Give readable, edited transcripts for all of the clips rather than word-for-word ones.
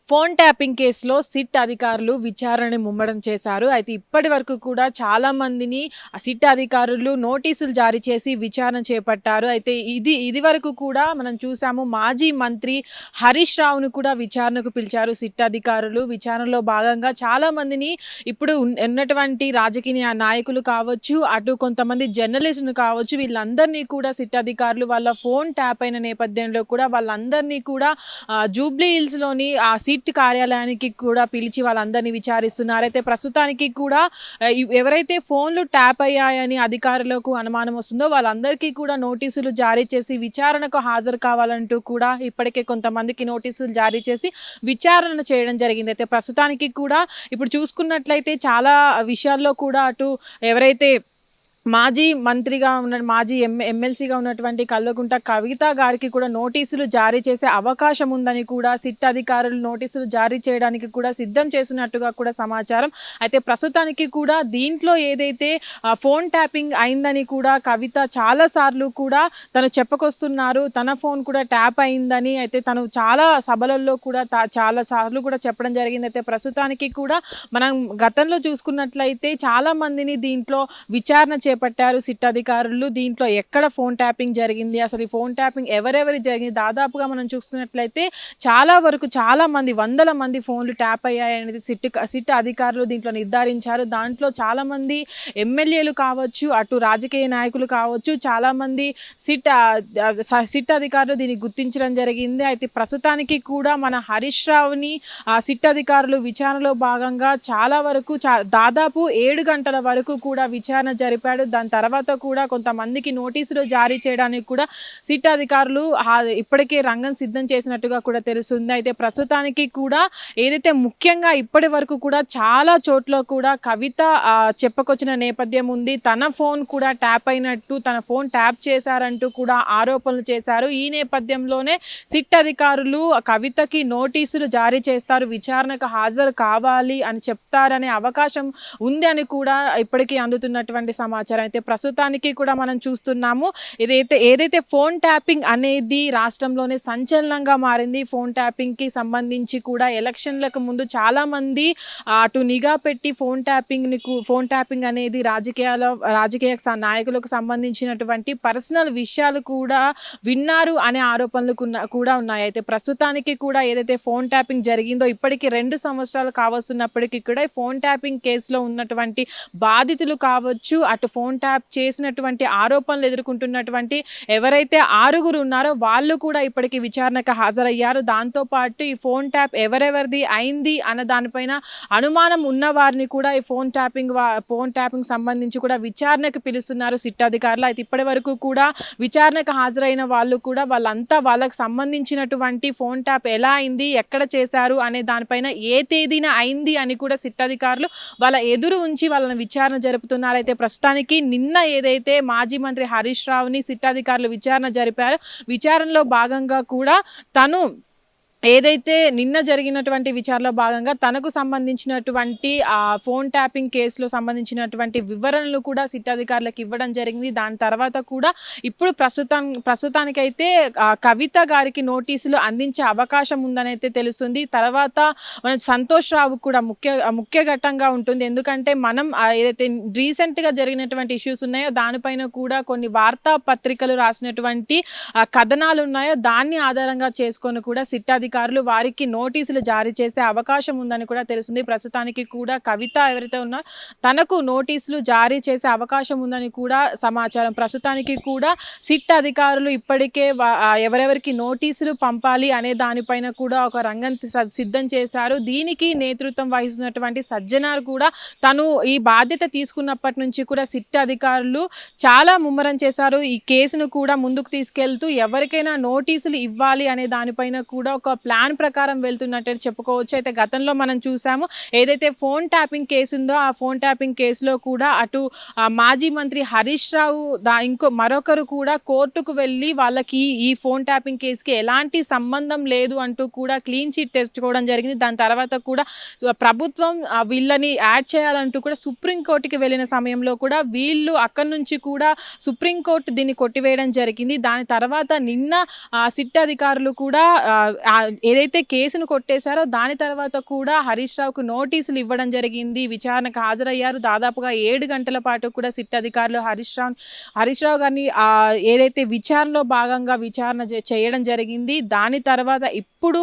Phone tapping కేసులో SIT అధికారులు విచారణని ముమ్మరం చేశారు. అయితే ఇప్పటి వరకు కూడా చాలా మందిని సిట్ అధికారులు నోటీసులు జారీ చేసి విచారణ చేపట్టారు. అయితే ఇది వరకు కూడా మనం చూసాము మాజీ మంత్రి హరీష్ రావును కూడా విచారణకు పిలిచారు సిట్ అధికారులు. విచారణలో భాగంగా చాలా మందిని ఇప్పుడు ఉన్నటువంటి రాజకీయ నాయకులు కావచ్చు, అటు కొంతమంది జర్నలిస్టులు కావచ్చు, వీళ్ళందరినీ కూడా సిట్ అధికారులు వాళ్ళ ఫోన్ ట్యాప్ అయిన నేపథ్యంలో కూడా వాళ్ళందరినీ కూడా జూబ్లీ హిల్స్‌లోని ఆ సిట్ కార్యాలయానికి కూడా పిలిచి వాళ్ళందరినీ విచారిస్తున్నారు. అయితే ప్రస్తుతానికి కూడా ఎవరైతే ఫోన్‌లు ట్యాప్ అయ్యాయని అధికారులకు అనుమానం వస్తుందో వాళ్ళందరికీ కూడా నోటీసులు జారీ చేసి విచారణకు హాజరు కావాలంటూ కూడా ఇప్పటికే కొంతమందికి నోటీసులు జారీ చేసి విచారణ చేయడం జరిగింది. అయితే ప్రస్తుతానికి కూడా ఇప్పుడు చూసుకున్నట్లయితే చాలా విషయాల్లో కూడా అటు ఎవరైతే మాజీ మంత్రిగా ఉన్న మాజీ ఎమ్మెల్సీగా ఉన్నటువంటి కల్వకుంట్ల కవిత గారికి కూడా నోటీసులు జారీ చేసే అవకాశం ఉందని కూడా సిట్ అధికారులు నోటీసులు జారీ చేయడానికి కూడా సిద్ధం చేస్తున్నట్టుగా కూడా సమాచారం. అయితే ప్రస్తుతానికి కూడా దీంట్లో ఏదైతే ఫోన్ ట్యాపింగ్ అయిందని కూడా కవిత చాలాసార్లు కూడా తను చెప్పుకొస్తున్నారు. తన ఫోన్ కూడా ట్యాప్ అయిందని అయితే తను చాలా సభలలో కూడా చాలా సార్లు కూడా చెప్పడం జరిగింది. అయితే ప్రస్తుతానికి కూడా మనం గతంలో చూసుకున్నట్లయితే చాలా మందిని దీంట్లో విచారణ చేపట్టారు సిట్ అధికారులు. దీంట్లో ఎక్కడ ఫోన్ ట్యాపింగ్ జరిగింది, అసలు ఈ ఫోన్ ట్యాపింగ్ ఎవరెవరి జరిగింది, దాదాపుగా మనం చూసుకున్నట్లయితే చాలా వరకు చాలా మంది వందల మంది ఫోన్లు ట్యాప్ అయ్యాయనేది సిట్ అధికారులు దీంట్లో నిర్ధారించారు. దాంట్లో చాలామంది ఎమ్మెల్యేలు కావచ్చు, అటు రాజకీయ నాయకులు కావచ్చు, చాలామంది సిట్ అధికారులు దీన్ని గుర్తించడం జరిగింది. అయితే ప్రస్తుతానికి కూడా మన హరీష్ రావుని సిట్ అధికారులు విచారణలో భాగంగా చాలా వరకు దాదాపు 7 గంటల వరకు కూడా విచారణ జరిపాడు. దాని తర్వాత కూడా కొంతమందికి నోటీసులు జారీ చేయడానికి కూడా సిట్ అధికారులు ఇప్పటికే రంగం సిద్ధం చేసినట్టుగా కూడా తెలుస్తుంది. అయితే ప్రస్తుతానికి కూడా ఏదైతే ముఖ్యంగా ఇప్పటి వరకు కూడా చాలా చోట్ల కూడా కవిత చెప్పుకొచ్చిన నేపథ్యం ఉంది. తన ఫోన్ కూడా ట్యాప్ అయినట్టు, తన ఫోన్ ట్యాప్ చేశారంటూ కూడా ఆరోపణలు చేశారు. ఈ నేపథ్యంలోనే సిట్ అధికారులు కవితకి నోటీసులు జారీ చేస్తారు, విచారణకు హాజరు కావాలి అని చెప్తారనే అవకాశం ఉంది అని కూడా ఇప్పటికీ అందుతున్నటువంటి సమాచారం. అయితే ప్రస్తుతానికి కూడా మనం చూస్తున్నాము ఏదైతే ఫోన్ ట్యాపింగ్ అనేది రాష్ట్రంలోనే సంచలనంగా మారింది. ఫోన్ ట్యాపింగ్కి సంబంధించి కూడా ఎలక్షన్లకు ముందు చాలామంది అటు నిఘా పెట్టి ఫోన్ ట్యాపింగ్ అనేది రాజకీయ నాయకులకు సంబంధించినటువంటి పర్సనల్ విషయాలు కూడా విన్నారు అనే ఆరోపణలు కూడా ఉన్నాయి. అయితే ప్రస్తుతానికి కూడా ఏదైతే ఫోన్ ట్యాపింగ్ జరిగిందో ఇప్పటికీ 2 సంవత్సరాలు కావస్తున్నప్పటికీ కూడా ఫోన్ ట్యాపింగ్ కేసులో ఉన్నటువంటి బాధితులు కావచ్చు, అటు ఫోన్ ట్యాప్ చేసినటువంటి ఆరోపణలు ఎదుర్కొంటున్నటువంటి ఎవరైతే 6 ఉన్నారో వాళ్ళు కూడా ఇప్పటికీ విచారణకు హాజరయ్యారు. దాంతోపాటు ఈ ఫోన్ ట్యాప్ ఎవరెవరిది అయింది అన్న దానిపైన అనుమానం ఉన్న వారిని కూడా ఈ ఫోన్ ట్యాపింగ్ సంబంధించి కూడా విచారణకు పిలుస్తున్నారు సిట్ అధికారులు. అయితే ఇప్పటి వరకు కూడా విచారణకు హాజరైన వాళ్ళు కూడా వాళ్ళంతా వాళ్ళకు సంబంధించినటువంటి ఫోన్ ట్యాప్ ఎలా అయింది, ఎక్కడ చేశారు అనే దానిపైన ఏ తేదీన అయింది అని కూడా సిట్ అధికారులు వాళ్ళ ఎదురు ఉంచి వాళ్ళని విచారణ జరుపుతున్నారు. అయితే ప్రస్తుతానికి నిన్న ఏదైతే మాజీ మంత్రి హరీష్ రావుని సిట్ అధికారులు విచారణ జరిపారో విచారణలో భాగంగా కూడా తను ఏదైతే నిన్న జరిగినటువంటి విచారణలో భాగంగా తనకు సంబంధించినటువంటి ఫోన్ ట్యాపింగ్ కేసులో సంబంధించినటువంటి వివరణలు కూడా సిట్ అధికారులకు ఇవ్వడం జరిగింది. దాని తర్వాత కూడా ఇప్పుడు ప్రస్తుతానికైతే కవిత గారికి నోటీసులు అందించే అవకాశం ఉందని అయితే తెలుస్తుంది. తర్వాత మన సంతోష్ రావు కూడా ముఖ్య ఘట్టంగా ఉంటుంది. ఎందుకంటే మనం ఏదైతే రీసెంట్గా జరిగినటువంటి ఇష్యూస్ ఉన్నాయో దానిపైన కూడా కొన్ని వార్తాపత్రికలు రాసినటువంటి కథనాలు ఉన్నాయో దాన్ని ఆధారంగా చేసుకొని కూడా సిట్ అధికారులు వారికి నోటీసులు జారీ చేసే అవకాశం ఉందని కూడా తెలుస్తుంది. ప్రస్తుతానికి కూడా కవిత ఎవరైతే ఉన్నారో తనకు నోటీసులు జారీ చేసే అవకాశం ఉందని కూడా సమాచారం. ప్రస్తుతానికి కూడా సిట్ అధికారులు ఇప్పటికే ఎవరెవరికి నోటీసులు పంపాలి అనే దానిపైన కూడా ఒక రంగం సిద్ధం చేశారు. దీనికి నేతృత్వం వహిస్తున్నటువంటి సజ్జనార్ కూడా తను ఈ బాధ్యత తీసుకున్నప్పటి నుంచి కూడా సిట్ అధికారులు చాలా ముమ్మరం చేశారు. ఈ కేసును కూడా ముందుకు తీసుకెళ్తూ ఎవరికైనా నోటీసులు ఇవ్వాలి అనే దానిపైన కూడా ఒక ప్లాన్ ప్రకారం వెళ్తున్నట్టు చెప్పుకోవచ్చు. అయితే గతంలో మనం చూసాము ఏదైతే ఫోన్ ట్యాపింగ్ కేసు ఉందో ఆ ఫోన్ ట్యాపింగ్ కేసులో కూడా అటు మాజీ మంత్రి హరీష్ రావు మరొకరు కూడా కోర్టుకు వెళ్ళి వాళ్ళకి ఈ ఫోన్ ట్యాపింగ్ కేసుకి ఎలాంటి సంబంధం లేదు అంటూ కూడా క్లీన్ చిట్ తెచ్చుకోవడం జరిగింది. దాని తర్వాత కూడా ప్రభుత్వం వీళ్ళని యాడ్ చేయాలంటూ కూడా సుప్రీంకోర్టుకి వెళ్ళిన సమయంలో కూడా వీళ్ళు అక్కడి నుంచి కూడా సుప్రీంకోర్టు దీన్ని కొట్టివేయడం జరిగింది. దాని తర్వాత నిన్న సిట్ అధికారులు కూడా ఏదైతే కేసును కొట్టేశారో దాని తర్వాత కూడా హరీష్ రావుకు నోటీసులు ఇవ్వడం జరిగింది. విచారణకు హాజరయ్యారు. దాదాపుగా 7 గంటల పాటు కూడా సిట్ అధికారులు హరీష్ రావు గారిని ఏదైతే విచారణలో భాగంగా విచారణ చేయడం జరిగింది. దాని తర్వాత ఇప్పుడు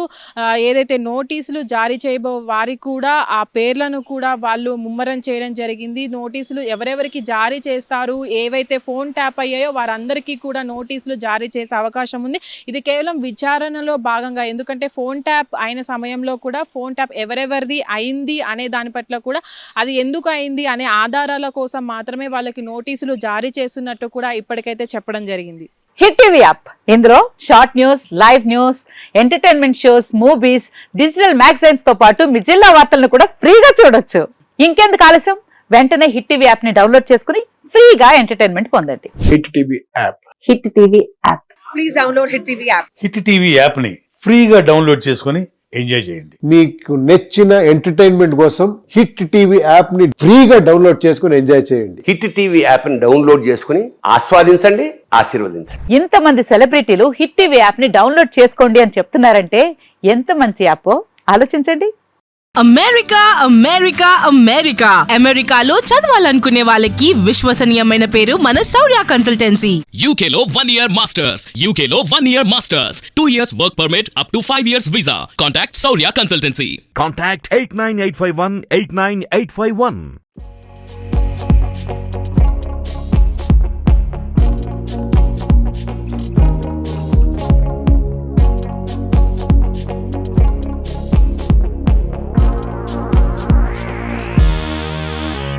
ఏదైతే నోటీసులు జారీ చేయబో వారికి కూడా ఆ పేర్లను కూడా వాళ్ళు ముమ్మరం చేయడం జరిగింది. నోటీసులు ఎవరెవరికి జారీ చేస్తారు, ఏవైతే ఫోన్ ట్యాప్ అయ్యాయో వారందరికీ కూడా నోటీసులు జారీ చేసే అవకాశం ఉంది. ఇది కేవలం విచారణలో భాగంగా, ఎందుకంటే ఫోన్ ట్యాప్ అయిన సమయంలో కూడా ఫోన్ ట్యాప్ ఎవరెవరిది అయింది అనే దాని పట్ల కూడా అది ఎందుకు అయింది అనే ఆధారాల కోసం మాత్రమే వాళ్ళకి నోటీసులు జారీ చేస్తున్నట్టు కూడా ఇప్పటికైతే చెప్పడం జరిగింది. హిట్ టీవీ యాప్, ఇందులో short news, live news, entertainment shows, movies, digital magazines తో పాటు మీ జిల్లా వార్తలను కూడా ఫ్రీగా చూడొచ్చు. ఇంకెందుకు ఆలస్యం, వెంటనే హిట్ టీవీ యాప్ ని డౌన్లోడ్ చేసుకుని ఫ్రీగా ఎంటర్టైన్మెంట్ పొందండి. Hit TV app. Hit TV app. Please download hit TV app. Hit TV app ని ఫ్రీగా డౌన్లోడ్ చేసుకొని ఎంజాయ్ చేయండి. మీకు నచ్చిన ఎంటర్టైన్మెంట్ కోసం హిట్ టీవీ యాప్ ని ఫ్రీగా డౌన్లోడ్ చేసుకుని ఎంజాయ్ చేయండి. హిట్ టీవీ యాప్ ని డౌన్లోడ్ చేసుకుని ఆస్వాదించండి, ఆశీర్వదించండి. ఇంతమంది సెలబ్రిటీలు హిట్ టీవీ యాప్ ని డౌన్లోడ్ చేసుకోండి అని చెప్తున్నారంటే ఎంత మంచి యాప్ ఆలోచించండి. అమెరికా అమెరికా అమెరికా అమెరికాలో చదవాలనుకునే వాళ్ళకి విశ్వసనీయమైన పేరు మన శౌర్య కన్సల్టెన్సీ. UK లో 1 year masters, UK లో 1 year masters, 2 years work permit up to 5 years visa. Contact Saurya Consultancy. Contact 89851 89851.